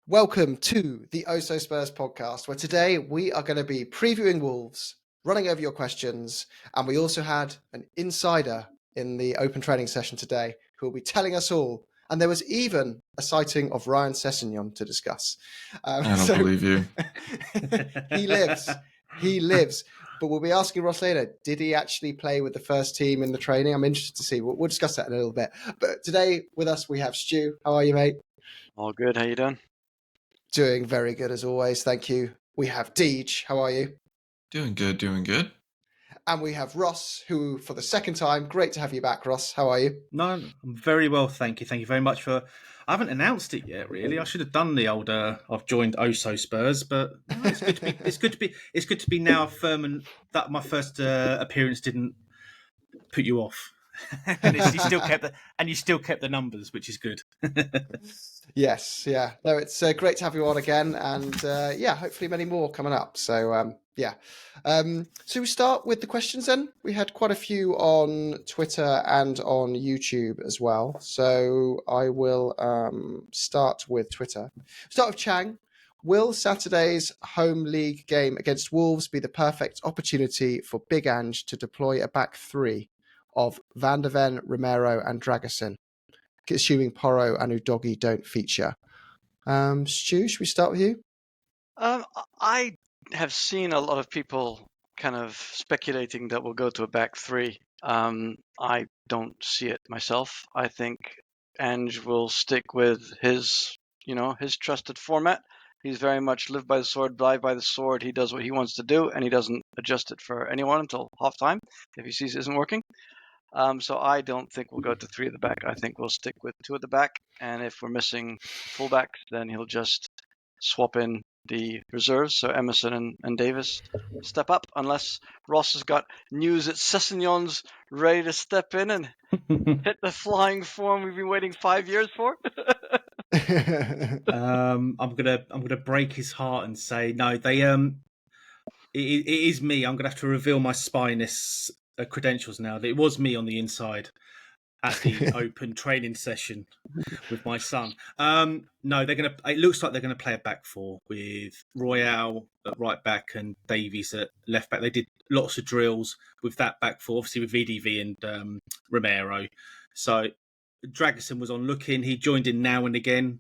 Welcome to the Oh So Spurs podcast, where today we are going to be previewing Wolves, running over your questions, and we also had an insider in the open training session today who will be telling us all. And there was even a sighting of Ryan Sessegnon to discuss. I don't believe you. He lives. He lives. But we'll be asking Ross later, did he actually play with the first team in the training? I'm interested to see. We'll discuss that in a little bit. But today with us, we have Stu. How are you, mate? All good. How you doing? Doing very good as always, thank you. We have Deej, how are you? Doing good. And we have Ross, who for the second time, great to have you back, Ross. How are you? No, I'm very well, thank you. Thank you very much for. I haven't announced it yet, really. I should have done the old. I've joined OSO Spurs, but no, it's good to be. It's good to be now firm, and that my first appearance didn't put you off, and you still kept the numbers, which is good. Yes, yeah. No, it's great to have you on again, and hopefully many more coming up. So so we start with the questions then. We had quite a few on Twitter and on YouTube as well. So I will start with Twitter. Start with Chang. Will Saturday's home league game against Wolves be the perfect opportunity for Big Ange to deploy a back three of Van der Ven, Romero and Dragusin, assuming Porro and Udogie don't feature? Stu, should we start with you? I have seen a lot of people kind of speculating that we'll go to a back three. I don't see it myself. I think Ange will stick with his trusted format. He's very much live by the sword, die by the sword. He does what he wants to do, and he doesn't adjust it for anyone until halftime if he sees it isn't working. So I don't think we'll go to three at the back. I think we'll stick with two at the back, and if we're missing fullbacks, then he'll just swap in the reserves. So Emerson and Davis step up, unless Ross has got news that Sessegnon's ready to step in and hit the flying form we've been waiting 5 years for. I'm gonna break his heart and say no. It is me. I'm gonna have to reveal my spineless credentials now. It was me on the inside at the open training session with my son. No, they're gonna. It looks like they're gonna play a back four with Royale at right back and Davies at left back. They did lots of drills with that back four, obviously with VDV and Romero. So Dragusin was on looking. He joined in now and again,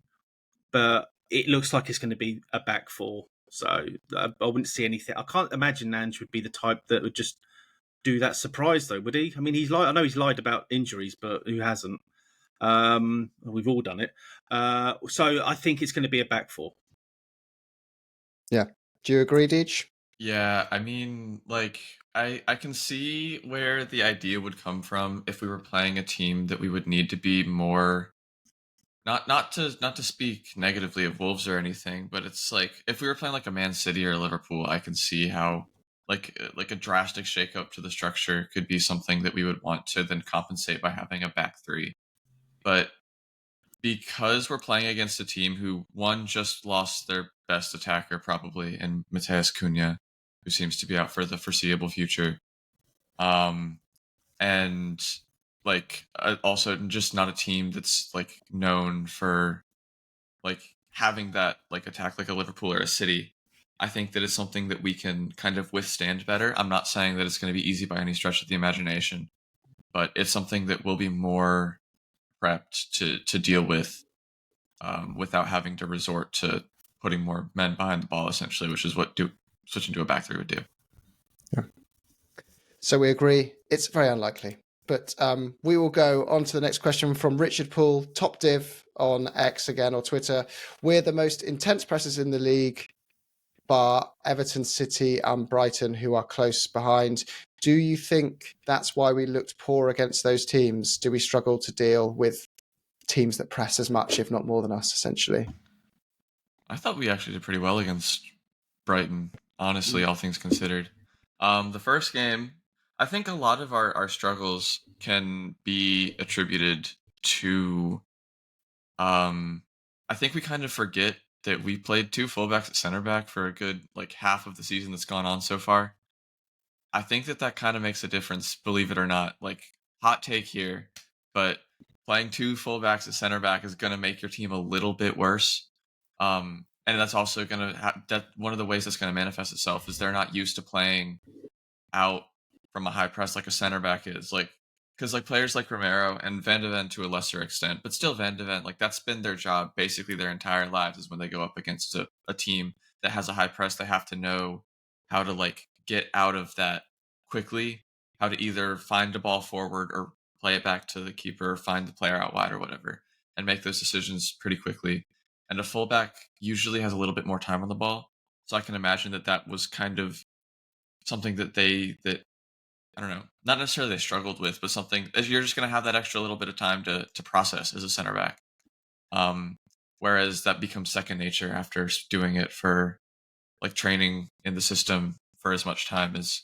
but it looks like it's going to be a back four. So I wouldn't see anything. I can't imagine Ange would be the type that would just do that surprise, though, would he? I mean, I know he's lied about injuries, but who hasn't? We've all done it. So I think it's going to be a back four. Yeah. Do you agree, Deej? Yeah, I mean, I can see where the idea would come from if we were playing a team that we would need to be more not to speak negatively of Wolves or anything, but it's like if we were playing like a Man City or Liverpool, I can see how like a drastic shakeup to the structure could be something that we would want to then compensate by having a back three. But because we're playing against a team who one just lost their best attacker probably in Mateus Cunha, who seems to be out for the foreseeable future, and also just not a team that's like known for like having that like attack like a Liverpool or a City. I think that it's something that we can kind of withstand better. I'm not saying that it's going to be easy by any stretch of the imagination, but it's something that will be more prepped to deal with without having to resort to putting more men behind the ball, essentially, which is what switching to a back three would do. Yeah. So we agree it's very unlikely. But we will go on to the next question from Richard Poole, top div on X again or Twitter. We're the most intense pressers in the league, bar Everton, City and Brighton, who are close behind. Do you think that's why we looked poor against those teams? Do we struggle to deal with teams that press as much, if not more than us, essentially? I thought we actually did pretty well against Brighton, honestly, all things considered. The first game, I think a lot of our struggles can be attributed to I think we kind of forget that we played two fullbacks at center back for a good like half of the season that's gone on so far. I think that kind of makes a difference, believe it or not. Like, hot take here, but playing two fullbacks at center back is going to make your team a little bit worse. And that's also going to that one of the ways that's going to manifest itself is they're not used to playing out from a high press like a center back is, like, because like players like Romero and Van de Ven to a lesser extent, but still Van de Ven, like that's been their job basically their entire lives, is when they go up against a team that has a high press, they have to know how to like get out of that quickly, how to either find the ball forward or play it back to the keeper, find the player out wide or whatever, and make those decisions pretty quickly. And a fullback usually has a little bit more time on the ball, so I can imagine that was kind of something that I don't know, not necessarily they struggled with, but something as you're just going to have that extra little bit of time to process as a center back. Whereas that becomes second nature after doing it for like training in the system for as much time as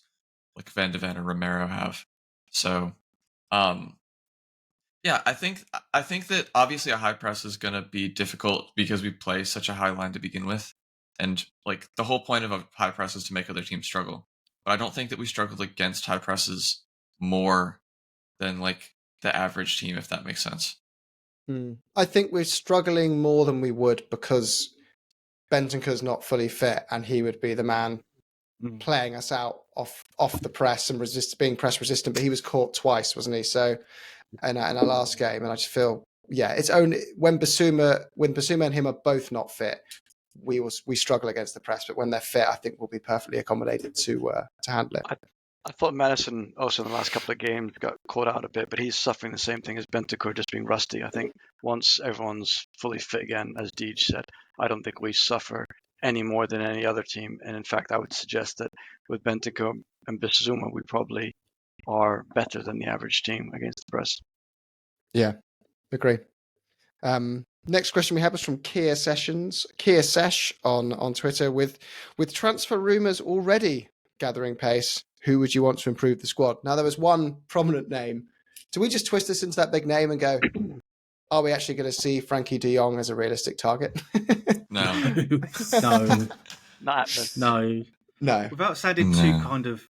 like Van de Ven or Romero have. So, um, yeah, I think that obviously a high press is going to be difficult because we play such a high line to begin with, and like the whole point of a high press is to make other teams struggle. But I don't think that we struggled against high presses more than like the average team, if that makes sense. I think we're struggling more than we would because Bentancur's not fully fit, and he would be the man playing us out off the press and being press resistant. But he was caught twice, wasn't he? So in our last game, and I just feel it's only when Basuma and him are both not fit, we struggle against the press. But when they're fit, I think we'll be perfectly accommodated to handle it. I thought Madison also in the last couple of games got caught out a bit, but he's suffering the same thing as Bentancur, just being rusty. I think once everyone's fully fit again, as Deej said, I don't think we suffer any more than any other team. And in fact, I would suggest that with Bentancur and Bissouma, we probably are better than the average team against the press. Yeah, agree. Next question we have is from Kia Sesh on Twitter. With transfer rumours already gathering pace, who would you want to improve the squad? Now, there was one prominent name. Do we just twist this into that big name and go, are we actually going to see Frankie de Jong as a realistic target? No. No. Not happening. No. Without sounding too kind of,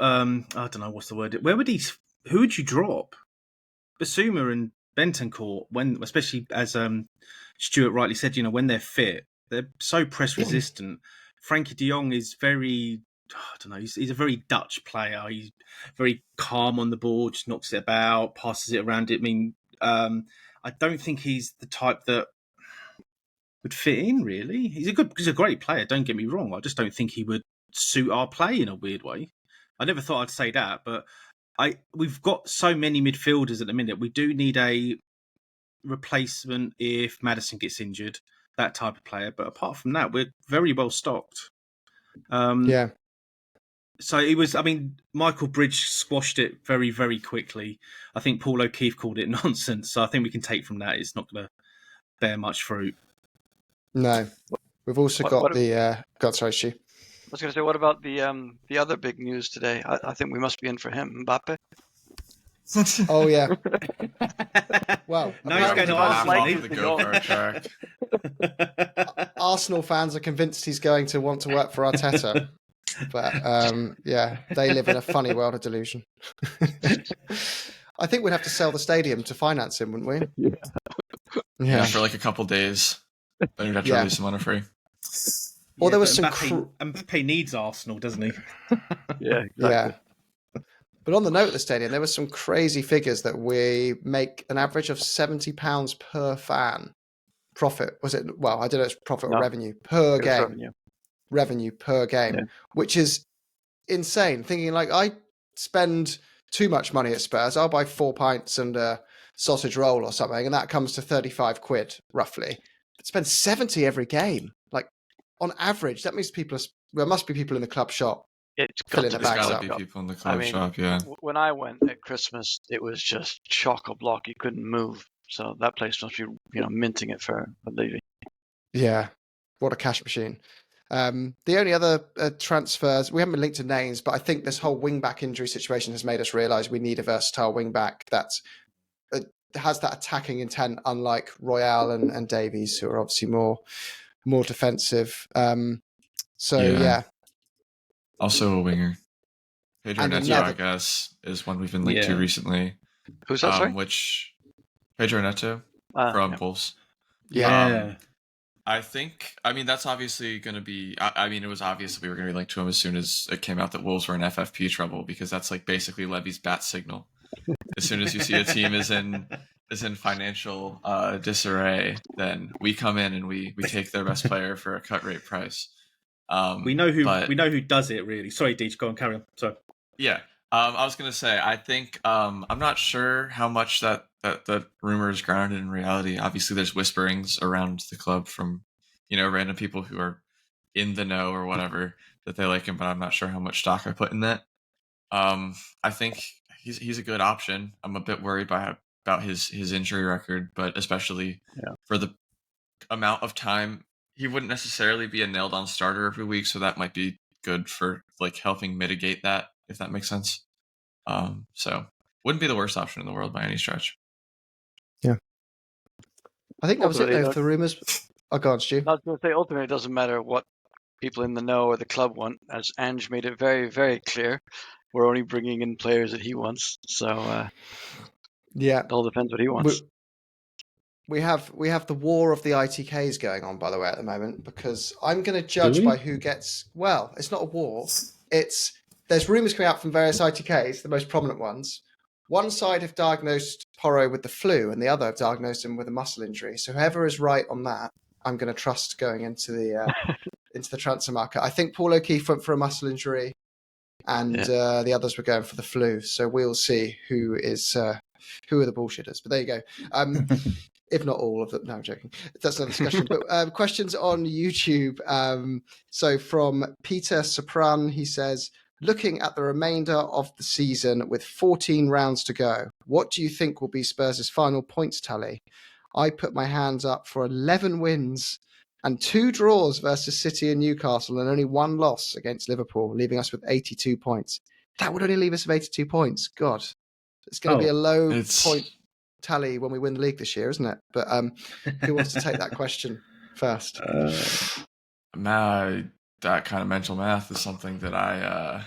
I don't know what's the word. Who would you drop? Basuma and Bentancur, especially as Stuart rightly said, when they're fit, they're so press resistant. Frankie de Jong is very, I don't know, he's a very Dutch player. He's very calm on the ball, just knocks it about, passes it around it. I mean, I don't think he's the type that would fit in, really. He's a great player, don't get me wrong. I just don't think he would suit our play in a weird way. I never thought I'd say that, but we've got so many midfielders at the minute. We do need a replacement if Madison gets injured, that type of player. But apart from that, we're very well stocked. Yeah. So it was, Michael Bridge squashed it very, very quickly. I think Paul O'Keefe called it nonsense. So I think we can take from that it's not going to bear much fruit. No. We've also got the... God, sorry, Stu. I was going to say, what about the other big news today? I think we must be in for him, Mbappe. Oh, yeah. Well, now he's going to Arsenal. The go-kart track. Arsenal fans are convinced he's going to want to work for Arteta. But, they live in a funny world of delusion. I think we'd have to sell the stadium to finance him, wouldn't we? Yeah, for like a couple days. Then we'd have to release him on a free. Or there was some... Mbappe needs Arsenal, doesn't he? Yeah, exactly. Yeah. But on the note of the stadium, there were some crazy figures that we make an average of £70 per fan profit. Was it? Well, I don't know if it's profit or revenue per game. Revenue per game, which is insane. Thinking like I spend too much money at Spurs. I'll buy 4 pints and a sausage roll or something, and that comes to 35 quid roughly. But spend 70 every game. Like on average, that means there must be people in the club shop. It's got to be people in the club shop, yeah. When I went at Christmas, it was just chock-a-block. You couldn't move. So that place must be, minting it for leaving. Yeah, what a cash machine. The only other transfers, we haven't been linked to names, but I think this whole wing-back injury situation has made us realise we need a versatile wing-back that has that attacking intent, unlike Royale and Davies, who are obviously more defensive. Yeah. Also a winger. Pedro Neto, I guess, is one we've been linked to recently. Who's that, sorry? Pedro Neto from Pulse. Yeah. I think, I mean, that's obviously going to be, I mean, it was obvious that we were going to be linked to him as soon as it came out that Wolves were in FFP trouble, because that's like basically Levy's bat signal. As soon as you see a team is in financial disarray, then we come in and we take their best player for a cut rate price. We know but who does it, really. Sorry, Deej, go on, carry on. Sorry. yeah, I was gonna say, I think I'm not sure how much that rumor is grounded in reality. Obviously, there's whisperings around the club from random people who are in the know or whatever that they like him, but I'm not sure how much stock I put in that. I think he's a good option. I'm a bit worried about his injury record, but especially for the amount of time, he wouldn't necessarily be a nailed on starter every week, so that might be good for like helping mitigate that, if that makes sense. So wouldn't be the worst option in the world by any stretch. Yeah, I think that was it though for rumours. Oh God, Stu. I was going to say, ultimately, it doesn't matter what people in the know or the club want, as Ange made it very, very clear. We're only bringing in players that he wants, so yeah, it all depends what he wants. We have the war of the ITKs going on, by the way, at the moment, because I'm going to judge by who gets. Well, it's not a war. There's rumours coming out from various ITKs, the most prominent ones. One side have diagnosed Porro with the flu, and the other have diagnosed him with a muscle injury. So whoever is right on that, I'm going to trust going into the into the transfer market. I think Paul O'Keefe went for a muscle injury, and the others were going for the flu. So we'll see who are the bullshitters. But there you go. If not all of them. No, I'm joking. That's another discussion. But questions on YouTube. So from Peter Sopran, he says, looking at the remainder of the season with 14 rounds to go, what do you think will be Spurs' final points tally? I put my hands up for 11 wins and 2 draws versus City and Newcastle and only 1 loss against Liverpool, leaving us with 82 points. That would only leave us with 82 points. God, it's going to be a low point tally when we win the league this year, isn't it? But who wants to take that question first? That kind of mental math is something that I'm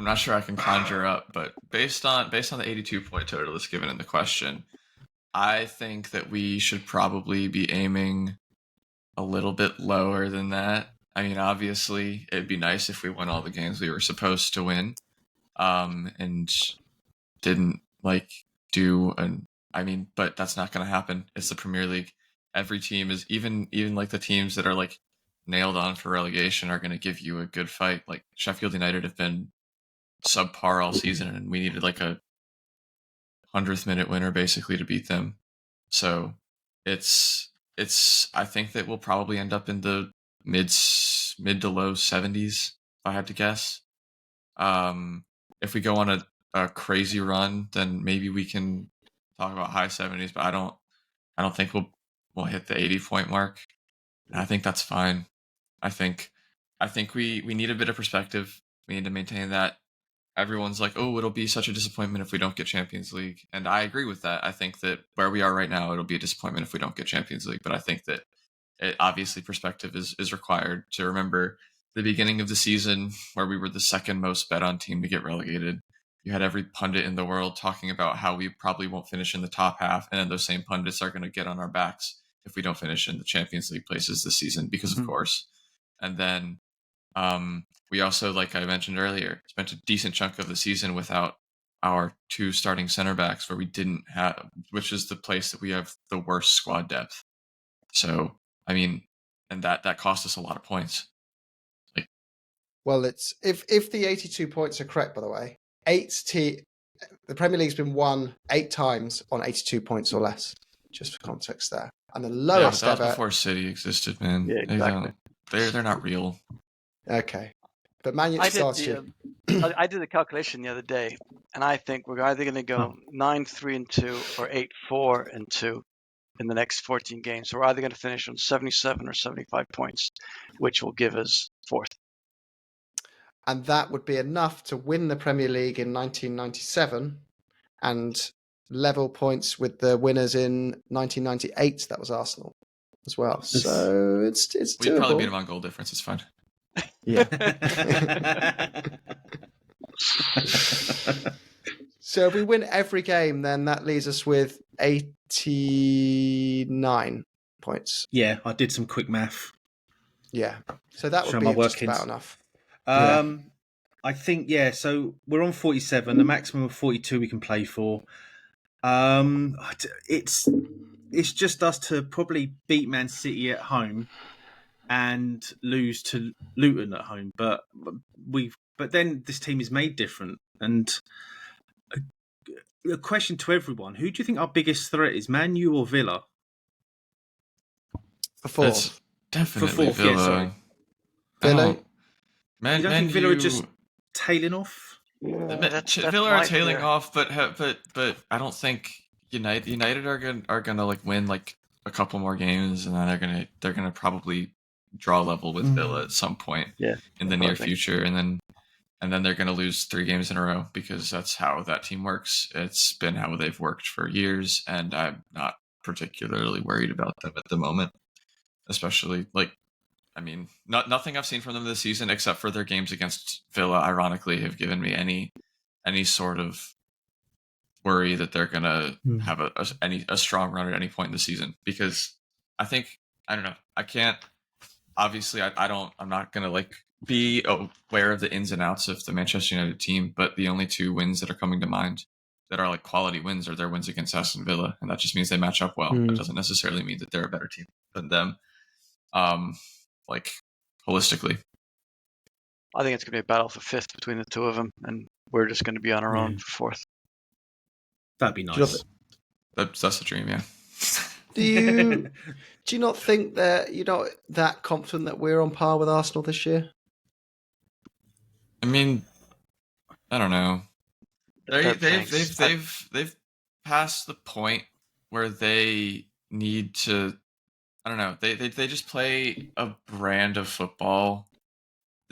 not sure I can conjure up, but based on the 82 point total that's given in the question, I think that we should probably be aiming a little bit lower than that. I mean, obviously, it'd be nice if we won all the games we were supposed to win, and didn't but that's not going to happen. It's the Premier League. Every team is, even like the teams that are like nailed on for relegation, are going to give you a good fight. Like Sheffield United have been subpar all season, and we needed like a 100th minute winner basically to beat them. So it's I think that we'll probably end up in the mid to low 70s, if I had to guess. If we go on a crazy run, then maybe we can talk about high 70s, but I don't think we'll hit the 80 point mark. And I think that's fine. I think we need a bit of perspective. We need to maintain that. Everyone's like, oh, it'll be such a disappointment if we don't get Champions League. And I agree with that. I think that where we are right now, it'll be a disappointment if we don't get Champions League. But I think that obviously perspective is required to remember the beginning of the season where we were the second most bet on team to get relegated. You had every pundit in the world talking about how we probably won't finish in the top half, and then those same pundits are going to get on our backs if we don't finish in the Champions League places this season, because of course. And then we also, like I mentioned earlier, spent a decent chunk of the season without our 2 starting center backs, where we didn't have, which is the place that we have the worst squad depth. So, I mean, and that cost us a lot of points. Well, it's if the 82 points are correct, by the way, the Premier League's been won 8 times on 82 points or less, just for context there. And the lowest that was ever before City existed, man. Yeah, exactly. They're not real. Okay, but Man United starts you. I did the calculation the other day, and I think we're either going to go 9-3-2 or 8-4-2 in the next 14 games. So we're either going to finish on 77 or 75 points, which will give us 4th. And that would be enough to win the Premier League in 1997 and level points with the winners in 1998. That was Arsenal as well. So it's doable. We'd probably beat them on goal difference. It's fine. Yeah. So if we win every game, then that leaves us with 89. points. Yeah, I did some quick math. Yeah. So that would Show be my just workings. about enough. Yeah. I think, so we're on 47, the maximum of 42 we can play for. It's just us to probably beat Man City at home and lose to Luton at home. But then this team is made different. And a question to everyone: who do you think our biggest threat is, Man U or Villa? For fourth. It's definitely For fourth, Villa. yeah, sorry. I Villa? don't. You don't think Villa are just tailing off? That's Villa are my tailing fear. off, but I don't think United are gonna like win like a couple more games, and then they're gonna probably draw level with Villa at some point Yeah, in the that's what I near think. future, and then they're gonna lose 3 games in a row because that's how that team works. It's been how they've worked for years, and I'm not particularly worried about them at the moment, especially like. I mean, nothing I've seen from them this season, except for their games against Villa, ironically, have given me any sort of worry that they're gonna have a strong run at any point in the season. Because I think I don't know. I can't. Obviously, I'm not gonna like be aware of the ins and outs of the Manchester United team. But the only 2 wins that are coming to mind that are like quality wins are their wins against Aston Villa, and that just means they match up well. That doesn't necessarily mean that they're a better team than them. Like holistically. I think it's going to be a battle for fifth between the two of them, and we're just going to be on our own for fourth. That'd be Do you nice. That's the dream, yeah. Do you not think that you're not that confident that we're on par with Arsenal this year? I mean, I don't know. Thanks. They've passed the point where they need to. I don't know. They just play a brand of football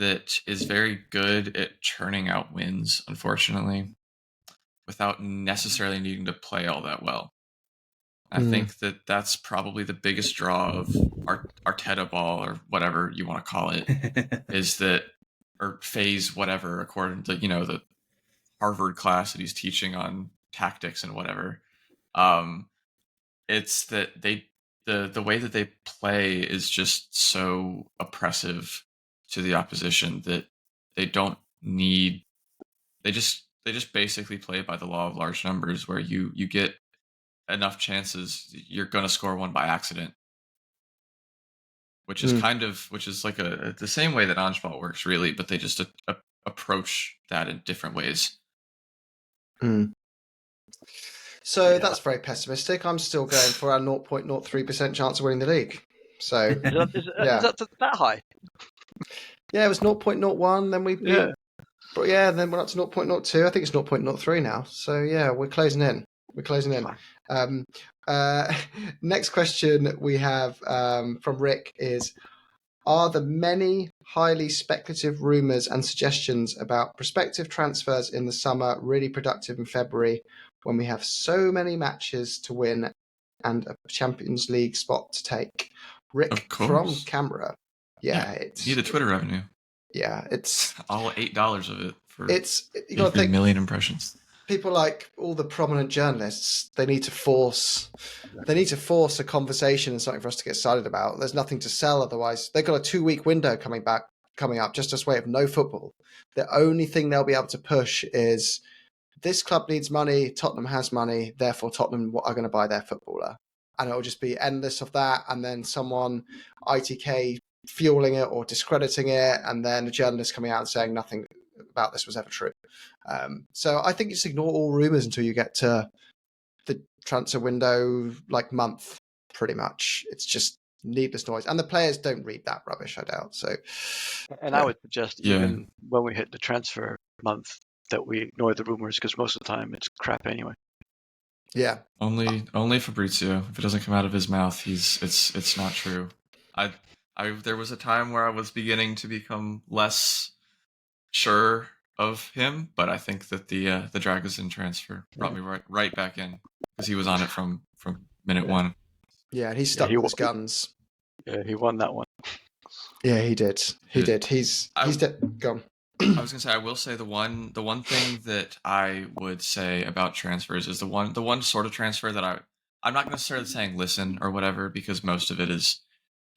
that is very good at churning out wins, unfortunately, without necessarily needing to play all that well. I think that that's probably the biggest draw of Arteta ball, or whatever you want to call it, is that, or phase whatever, according to the Harvard class that he's teaching on tactics and whatever. It's that the way that they play is just so oppressive to the opposition that they don't need. They just basically play by the law of large numbers, where you get enough chances, you're going to score one by accident, which is like the same way that Angeball works, really, but they just approach that in different ways. So that's very pessimistic. I'm still going for our 0.03% chance of winning the league. So Is that that high? Yeah, it was 0.01. Then we beat. Yeah. Then we're up to 0.02. I think it's 0.03 now. So yeah, we're closing in. Next question we have from Rick is: are the many highly speculative rumours and suggestions about prospective transfers in the summer really productive in February, when we have so many matches to win and a Champions League spot to take? Rick from Canberra. Yeah, it's need the Twitter revenue. Yeah, it's all $8 of it for you got to think, million impressions. People like all the prominent journalists, they need to force a conversation and something for us to get excited about. There's nothing to sell otherwise. They've got a 2-week window coming up, just a way of no football. The only thing they'll be able to push is this club needs money, Tottenham has money, therefore Tottenham are going to buy their footballer. And it'll just be endless of that, and then someone, ITK, fueling it or discrediting it, and then a journalist coming out and saying nothing about this was ever true. So I think you just ignore all rumours until you get to the transfer window, like month, pretty much. It's just needless noise. And the players don't read that rubbish, I doubt. So, and I would suggest even when we hit the transfer month that we ignore the rumours, because most of the time it's crap anyway. Yeah. Only Fabrizio. If it doesn't come out of his mouth, it's not true. There was a time where I was beginning to become less sure of him, but I think that the Dragosin transfer brought me right back in, because he was on it from minute one. Yeah, he stuck with his guns. Yeah, he won that one. Yeah, he did. He's gone. I was gonna say, I will say the one thing that I would say about transfers is the one sort of transfer that I'm not necessarily saying listen or whatever, because most of it is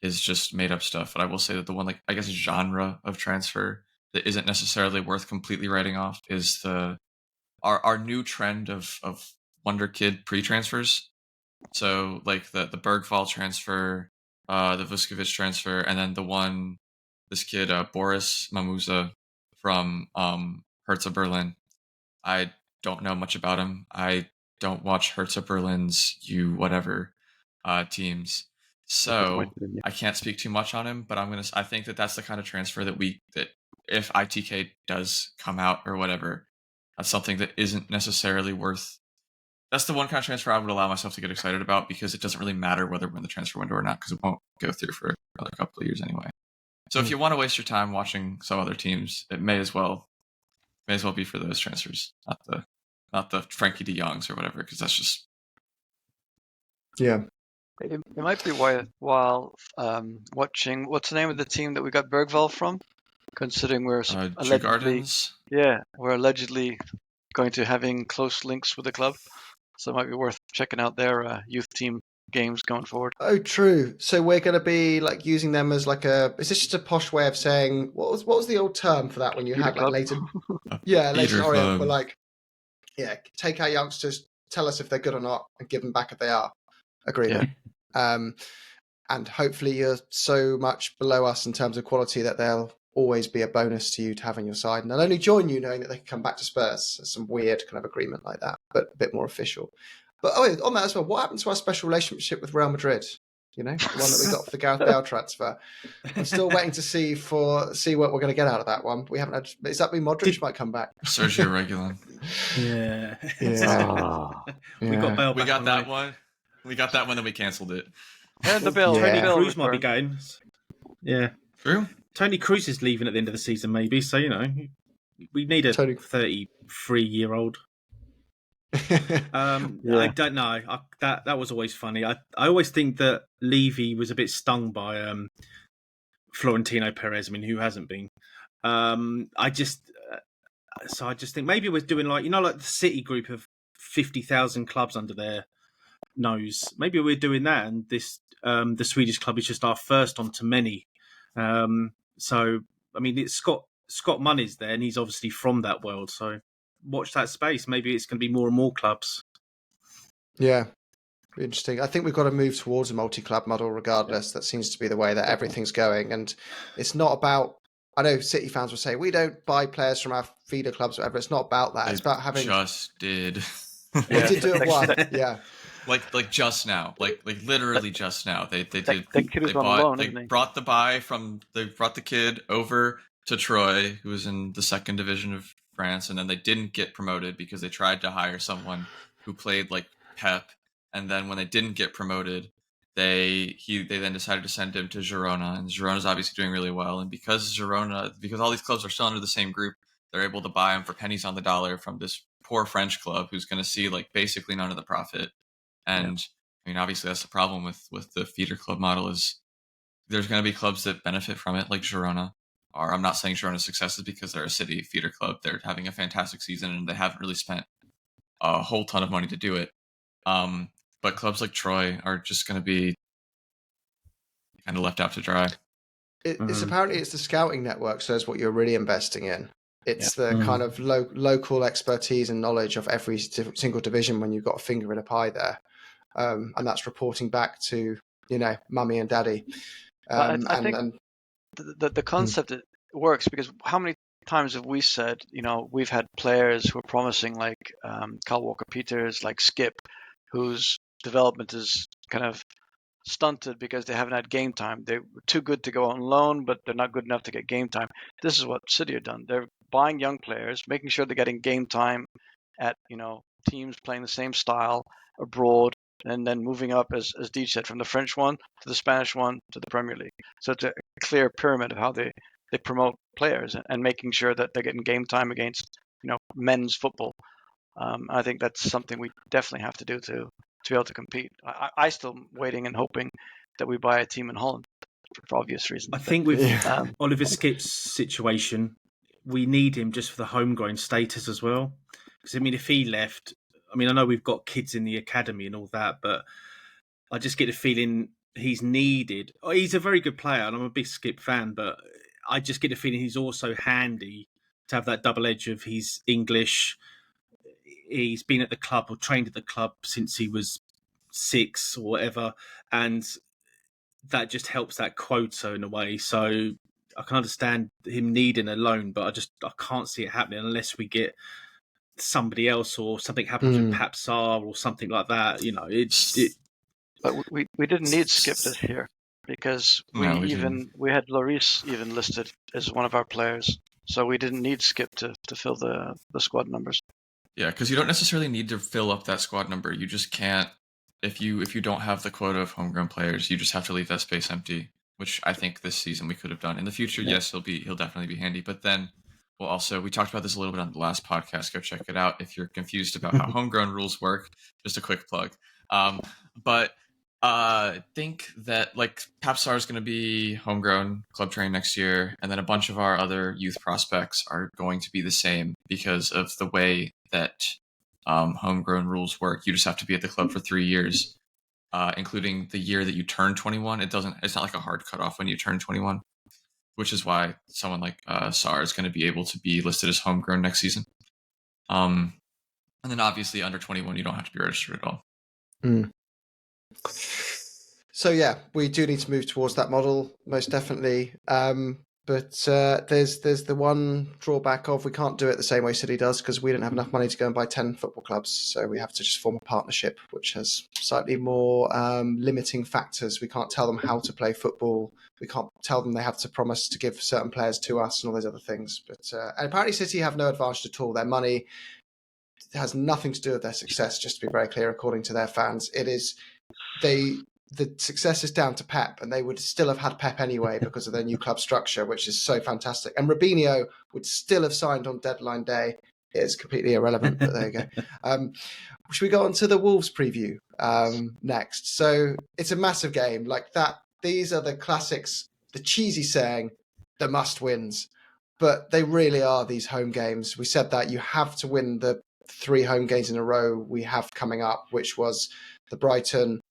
just made up stuff. But I will say that the one, like, I guess, genre of transfer that isn't necessarily worth completely writing off is our new trend of Wonder Kid pre-transfers. So like the Bergvall transfer, the Vuskovic transfer, and then this kid Boris Mamuza from Hertha Berlin. I don't know much about him. I don't watch Hertha Berlin's teams, so I can't speak too much on him. But I think that that's the kind of transfer that if ITK does come out or whatever, that's something that isn't necessarily worth. That's the one kind of transfer I would allow myself to get excited about, because it doesn't really matter whether we're in the transfer window or not, because it won't go through for another couple of years anyway. So if you want to waste your time watching some other teams, it may as well be for those transfers, not the Frankie de Jongs or whatever, because that's just Yeah. It might be worthwhile watching. What's the name of the team that we got Bergvall from? Considering we're allegedly, we're allegedly going to having close links with the club, so it might be worth checking out their youth team games going forward. Oh, true. So we're going to be like using them as like is this just a posh way of saying what was the old term for that when you had like Leighton? Yeah, Leighton Orient were like, take our youngsters, tell us if they're good or not, and give them back if they are. Agreement. Yeah. And hopefully you're so much below us in terms of quality that they'll always be a bonus to you to have on your side, and they'll only join you knowing that they can come back to Spurs. There's some weird kind of agreement like that, but a bit more official. But on that as well, what happened to our special relationship with Real Madrid? You know, the one that we got for the Gareth Bale transfer. I'm still waiting to see what we're going to get out of that one. We haven't had. Does that mean Modric might come back? Sergio Reguilon. Yeah. We got Bale. We got that one. We got that one, then we cancelled it. And the Bale. Tony Cruz might be going. Yeah. True. Tony Cruz is leaving at the end of the season, maybe. So we need a 33-year-old. I don't know. That was always funny. I always think that Levy was a bit stung by Florentino Perez. I mean, who hasn't been? I just think maybe we're doing like the City group of 50,000 clubs under their nose. Maybe we're doing that, and this the Swedish club is just our first onto many. So I mean, it's Scott Money's there, and he's obviously from that world. So watch that space. Maybe it's going to be more and more clubs. Yeah, interesting. I think we've got to move towards a multi-club model regardless. That seems to be the way that everything's going. And it's not about, I know City fans will say, we don't buy players from our feeder clubs or whatever. It's not about that. It's about having... just did. They did do it one, yeah. Like just now, like literally just now. They did. That kid was on loan, isn't he? They brought the kid over to Troyes, who was in the second division of France, and then they didn't get promoted because they tried to hire someone who played like Pep, and then when they didn't get promoted, they then decided to send him to Girona, and Girona's obviously doing really well, and because all these clubs are still under the same group, they're able to buy him for pennies on the dollar from this poor French club who's going to see like basically none of the profit. And I mean, obviously that's the problem with the feeder club model, is there's going to be clubs that benefit from it, like Girona. Or I'm not saying Girona's success is because they're a City feeder club. They're having a fantastic season and they haven't really spent a whole ton of money to do it. But clubs like Troyes are just going to be kind of left out to dry. It's apparently it's the scouting network, so it's what you're really investing in. It's the kind of local expertise and knowledge of every single division when you've got a finger in a pie there. And that's reporting back to, mummy and daddy. I think the concept it works, because how many times have we said, we've had players who are promising, like Kyle Walker-Peters, like Skip, whose development is kind of stunted because they haven't had game time. They're too good to go on loan, but they're not good enough to get game time. This is what City have done. They're buying young players, making sure they're getting game time at teams playing the same style abroad, and then moving up, as Deej said, from the French one to the Spanish one to the Premier League. So it's a clear pyramid of how they promote players and making sure that they're getting game time against men's football. I think that's something we definitely have to do to be able to compete. I still waiting and hoping that we buy a team in Holland for obvious reasons. I think with Oliver Skip's situation, we need him just for the homegrown status as well. Because I mean, if he left, I mean, I know we've got kids in the academy and all that, but I just get the feeling he's needed. He's a very good player, and I'm a big Skip fan, but I just get the feeling he's also handy to have that double edge of he's English. He's been at the club or trained at the club since he was 6 or whatever, and that just helps that quota in a way. So I can understand him needing a loan, but I can't see it happening unless we get somebody else or something happens with Pap Sarr or something like that. You know, But we didn't need Skip this year because No, we didn't. we had Lloris even listed as one of our players, so we didn't need Skip to fill the squad numbers. Yeah, because you don't necessarily need to fill up that squad number. You just can't if you don't have the quota of homegrown players, you just have to leave that space empty, which I think this season we could have done. In the future, yes, he'll definitely be handy. But then we talked about this a little bit on the last podcast. Go check it out if you're confused about how homegrown rules work. Just a quick plug. But think that like Pap Sarr is going to be homegrown, club trained next year, and then a bunch of our other youth prospects are going to be the same because of the way that homegrown rules work. You just have to be at the club for 3 years, including the year that you turn 21. It's not like a hard cutoff when you turn 21, which is why someone like Sarr is going to be able to be listed as homegrown next season. And then obviously under 21, you don't have to be registered at all. So yeah, we do need to move towards that model, most definitely. But there's the one drawback of we can't do it the same way City does because we don't have enough money to go and buy 10 football clubs. So we have to just form a partnership, which has slightly more limiting factors. We can't tell them how to play football. We can't tell them they have to promise to give certain players to us and all those other things. But and apparently City have no advantage at all. Their money has nothing to do with their success, just to be very clear, according to their fans. It is the success is down to Pep, and they would still have had Pep anyway because of their new club structure, which is so fantastic. And Robinho would still have signed on deadline day. It is completely irrelevant, but there you go. Should we go on to the Wolves preview next? So it's a massive game like that. These are the classics, the cheesy saying, the must-wins. But they really are these home games. We said that you have to win the 3 home games in a row we have coming up, which was the Brighton,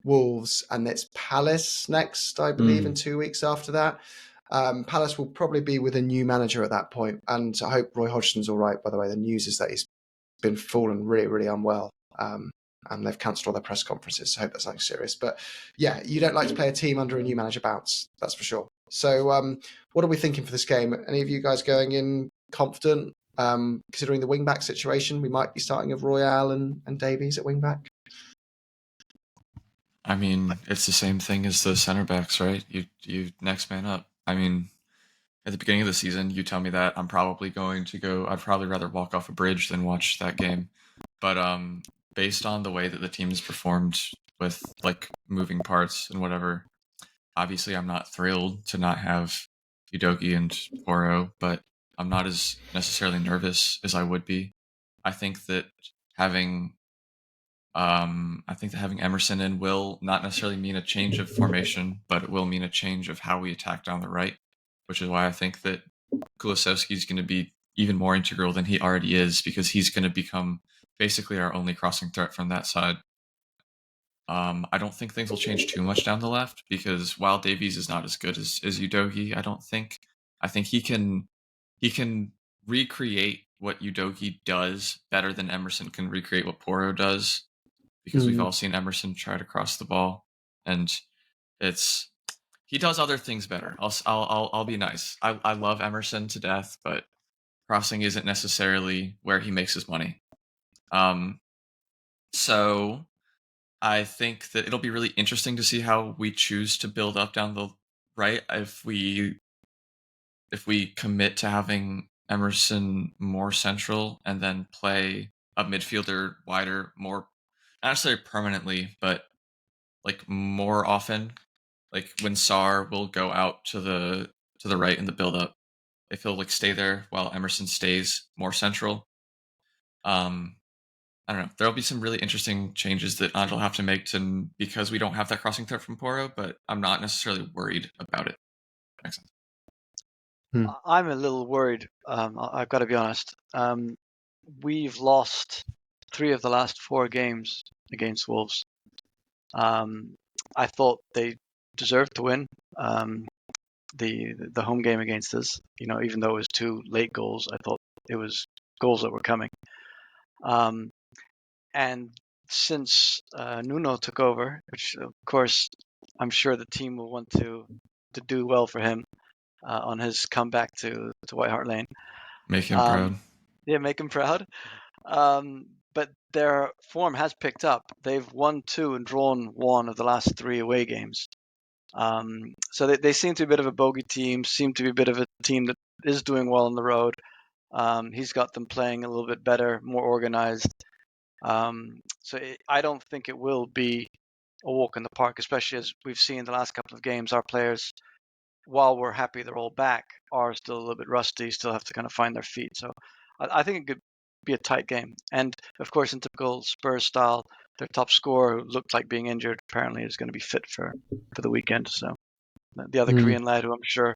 Wolves, and it's Palace next, I believe, in 2 weeks after that. Palace will probably be with a new manager at that point, and I hope Roy Hodgson's all right. By the way, the news is that he's been fallen really, really unwell, and they've cancelled all their press conferences. So I hope that's nothing serious. But yeah, you don't like to play a team under a new manager bounce, that's for sure. So what are we thinking for this game? Any of you guys going in confident? Considering the wing-back situation, we might be starting of Royale and Davies at wing-back. I mean, it's the same thing as the center backs, right? You next man up. I mean, at the beginning of the season, you tell me that I'm probably going to go. I'd probably rather walk off a bridge than watch that game. But based on the way that the team has performed with like moving parts and whatever, obviously I'm not thrilled to not have Udogie and Poro, but I'm not as necessarily nervous as I would be. I think that having Emerson in will not necessarily mean a change of formation, but it will mean a change of how we attack down the right, which is why I think that Kulusevski is going to be even more integral than he already is, because he's going to become basically our only crossing threat from that side. I don't think things will change too much down the left, because while Davies is not as good as Udogie, I think he can recreate what Udogie does better than Emerson can recreate what Poro does, because we've all seen Emerson try to cross the ball, and he does other things better. I'll be nice. I love Emerson to death, but crossing isn't necessarily where he makes his money. So I think that it'll be really interesting to see how we choose to build up down the right. If we commit to having Emerson more central and then play a midfielder wider, more not necessarily permanently, but like more often, like when Sarr will go out to the right in the build up, if he'll like stay there while Emerson stays more central. I don't know. There'll be some really interesting changes that Ange will have to make because we don't have that crossing threat from Poro, but I'm not necessarily worried about it. Makes sense. I'm a little worried. I've got to be honest. We've lost 3 of the last 4 games against Wolves. I thought they deserved to win the home game against us. Even though it was 2 late goals, I thought it was goals that were coming. And since Nuno took over, which of course I'm sure the team will want to do well for him on his comeback to White Hart Lane. Make him proud. Yeah, make him proud. But their form has picked up. They've won 2 and drawn 1 of the last 3 away games. So they seem to be a bit of a bogey team, seem to be a bit of a team that is doing well on the road. He's got them playing a little bit better, more organized. I don't think it will be a walk in the park, especially as we've seen the last couple of games. Our players, while we're happy they're all back, are still a little bit rusty, still have to kind of find their feet. So I think it could be a tight game. And of course, in typical Spurs style, their top scorer, who looked like being injured, apparently is going to be fit for the weekend. So the other Korean lad, who I'm sure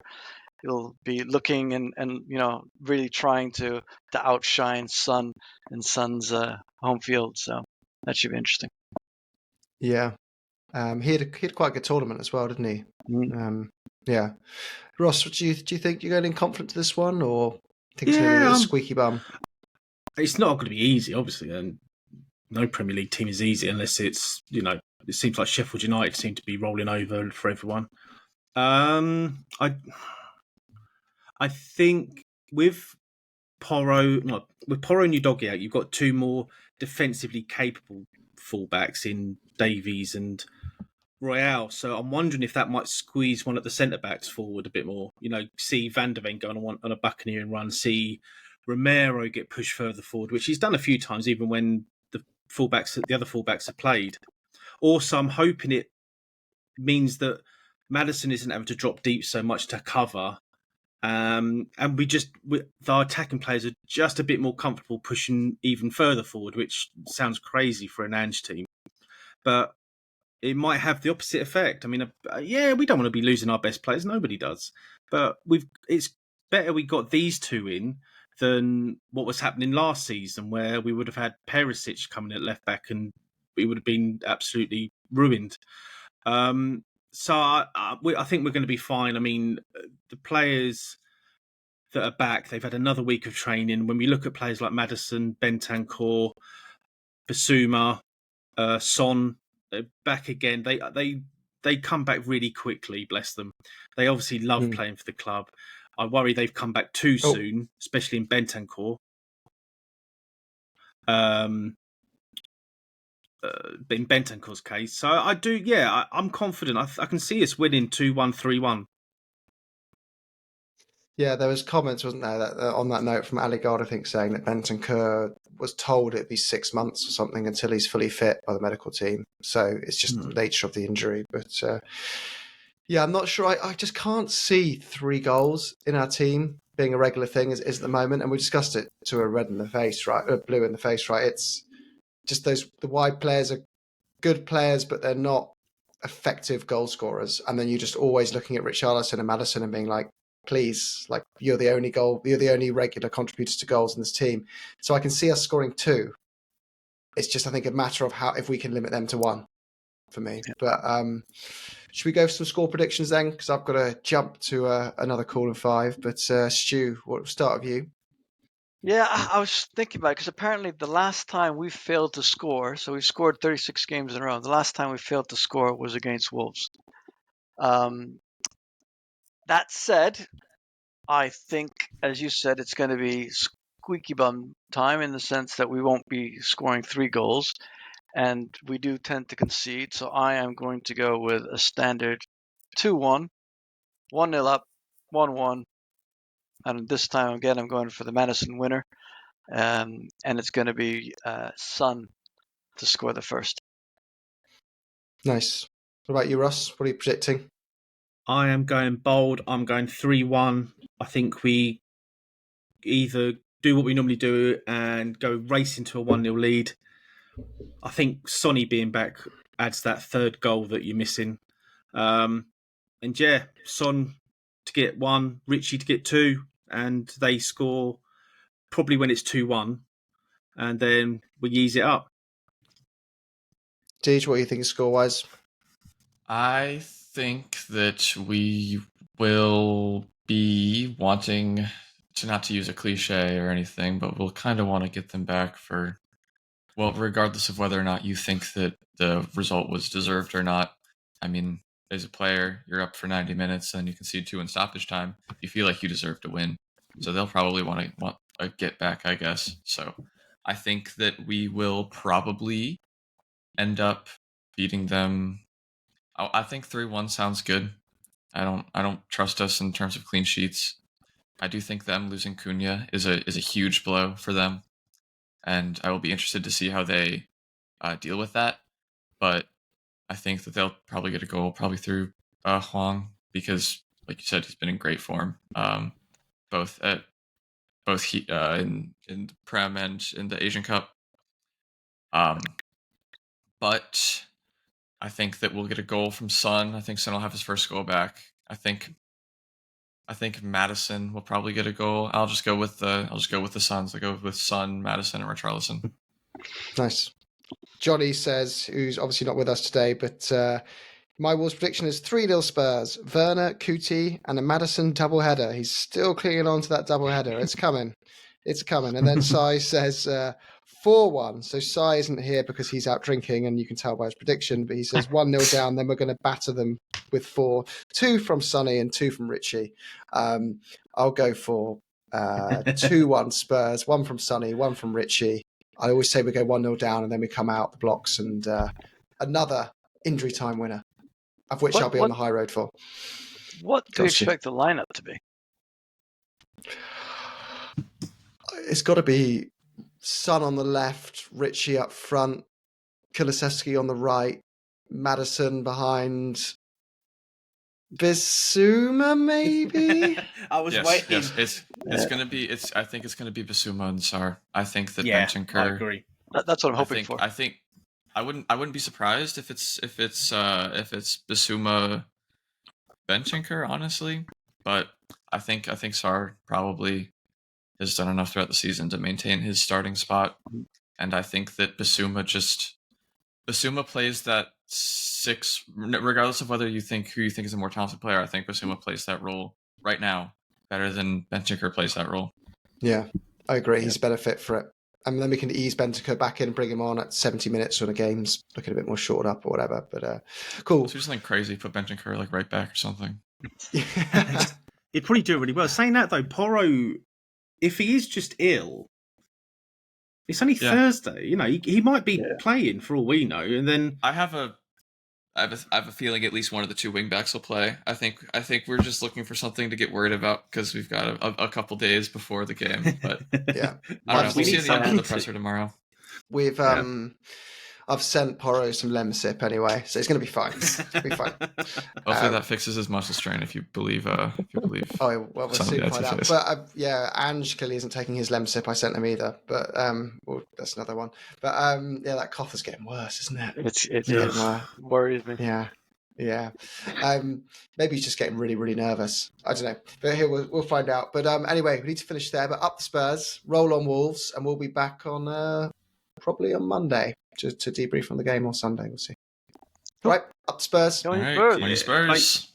he'll be looking and really trying to outshine Son in Son's home field. So that should be interesting. Yeah. He had quite a good tournament as well, didn't he? Mm. Yeah. Ross, do you think you're going in confident to this one, or think it's going to be a squeaky bum? It's not going to be easy, obviously, and no Premier League team is easy unless it's, it seems like Sheffield United seem to be rolling over for everyone. I think with Porro and Udogie out, you've got 2 more defensively capable fullbacks in Davies and Royale. So I'm wondering if that might squeeze one of the centre backs forward a bit more. See Van der Ven go on a buccaneering run, see Romero get pushed further forward, which he's done a few times, even when the other fullbacks have played. Also, I'm hoping it means that Maddison isn't having to drop deep so much to cover. And the attacking players are just a bit more comfortable pushing even further forward, which sounds crazy for an Ange team. But it might have the opposite effect. I mean, we don't want to be losing our best players. Nobody does. But it's better we got these 2 in than what was happening last season, where we would have had Perisic coming at left back and we would have been absolutely ruined. So I think we're going to be fine. I mean, the players that are back, they've had another week of training. When we look at players like Maddison, Bentancur, Basuma, Son, they're back again. They come back really quickly, bless them. They obviously love playing for the club. I worry they've come back too soon, especially in Bentancur. In Bentancur's case. So I'm confident. I can see us winning 2-1, 3-1. Yeah, there was comments, wasn't there, that on that note from Ali God, I think, saying that Bentancur was told it'd be 6 months or something until he's fully fit by the medical team. So it's just the nature of the injury. But I'm not sure. I just can't see 3 goals in our team being a regular thing as at the moment. And we discussed it to a red in the face, right? Blue in the face, right? It's just the wide players are good players, but they're not effective goal scorers. And then you're just always looking at Richarlison and Maddison and being like, please, like you're the only regular contributor to goals in this team. So I can see us scoring 2. It's just, I think, a matter of if we can limit them to 1 for me. Yeah. But should we go for some score predictions then? Because I've got to jump to another call in 5. But Stu, we'll start with you. Yeah, I was thinking about it because apparently the last time we failed to score, so we've scored 36 games in a row. The last time we failed to score was against Wolves. That said, I think, as you said, it's going to be squeaky bum time in the sense that we won't be scoring 3 goals, and we do tend to concede. So I am going to go with a standard 2-1, 1-0 up, 1-1, and this time again I'm going for the Madison winner, and it's going to be Son to score the first. Nice. What about you, Russ? What are you predicting? I am going bold. I'm going 3-1. I think we either do what we normally do and go race into a 1-0 lead. I think Sonny being back adds that 3rd goal that you're missing. And Son to get 1, Richie to get 2, and they score probably when it's 2-1. and then we ease it up. Deej, what do you think score-wise? I think that we will be wanting to, not to use a cliche or anything, but we'll kind of want to get them back for, well, regardless of whether or not you think that the result was deserved or not. I mean, as a player, you're up for 90 minutes and you concede 2 in stoppage time. You feel like you deserve to win. So they'll probably want a get back, I guess. So I think that we will probably end up beating them. I think 3-1 sounds good. I don't trust us in terms of clean sheets. I do think them losing Cunha is a huge blow for them, and I will be interested to see how they deal with that. But I think that they'll probably get a goal, probably through Huang, because, like you said, he's been in great form, both in the Prem and in the Asian Cup. But I think that we'll get a goal from Son. I think Son will have his first goal back. I think Madison will probably get a goal. I'll just go with the Suns. I go with Son, Madison, and Richarlison. Nice. Johnny says, who's obviously not with us today, but my Wolves prediction is 3-0 Spurs. Werner, Kuti, and a Madison doubleheader. He's still clinging on to that doubleheader. It's coming. It's coming. And then Sai says 4-1. So Sai isn't here because he's out drinking, and you can tell by his prediction, but he says 1-0 down, then we're going to batter them with 4. 2 from Sonny and 2 from Richie. I'll go for 2-1 Spurs, 1 from Sonny, 1 from Richie. I always say we go 1-0 down and then we come out the blocks and another injury time winner, of which I'll be on the high road for. What do you expect the lineup to be? It's got to be Son on the left, Richie up front, Kulusevski on the right, Madison behind, Bissouma maybe. I was waiting. Yes, it's going to be. I think it's going to be Bissouma and Sarr. I think that I Bentancur. agree. That's what I'm hoping for. I think I wouldn't be surprised if it's Bissouma, Bentancur, honestly. But I think Sarr probably has done enough throughout the season to maintain his starting spot, and I think that Bissouma plays that 6, regardless of who you think is a more talented player. I think Bissouma plays that role right now better than Bentancur plays that role. Yeah, I agree. He's a better fit for it. And then we can ease Bentancur back in and bring him on at 70 minutes when the game's looking a bit more short up or whatever. But cool. So do something crazy, put Bentancur right back or something. He'd probably do it really well. Saying that though, Porro, if he is just ill, it's only Thursday. You know, he might be playing for all we know. And then I have a feeling at least one of the 2 wingbacks will play. I think we're just looking for something to get worried about because we've got a couple days before the game. But yeah, I don't know. We'll see at the end of the presser tomorrow. We've I've sent Porro some Lemsip anyway, so it's going to be fine. It'll be fine. Hopefully that fixes his muscle strain. If you believe. Oh well, we'll see find out. But Ange clearly isn't taking his Lemsip. I sent him either, but well, that's another one. But that cough is getting worse, isn't it? It worries me. Yeah. Maybe he's just getting really, really nervous. I don't know. But here we'll find out. But anyway, we need to finish there. But up the Spurs, roll on Wolves, and we'll be back on probably on Monday to debrief on the game, or Sunday. We'll see. All right, up the Spurs. All right, Spurs.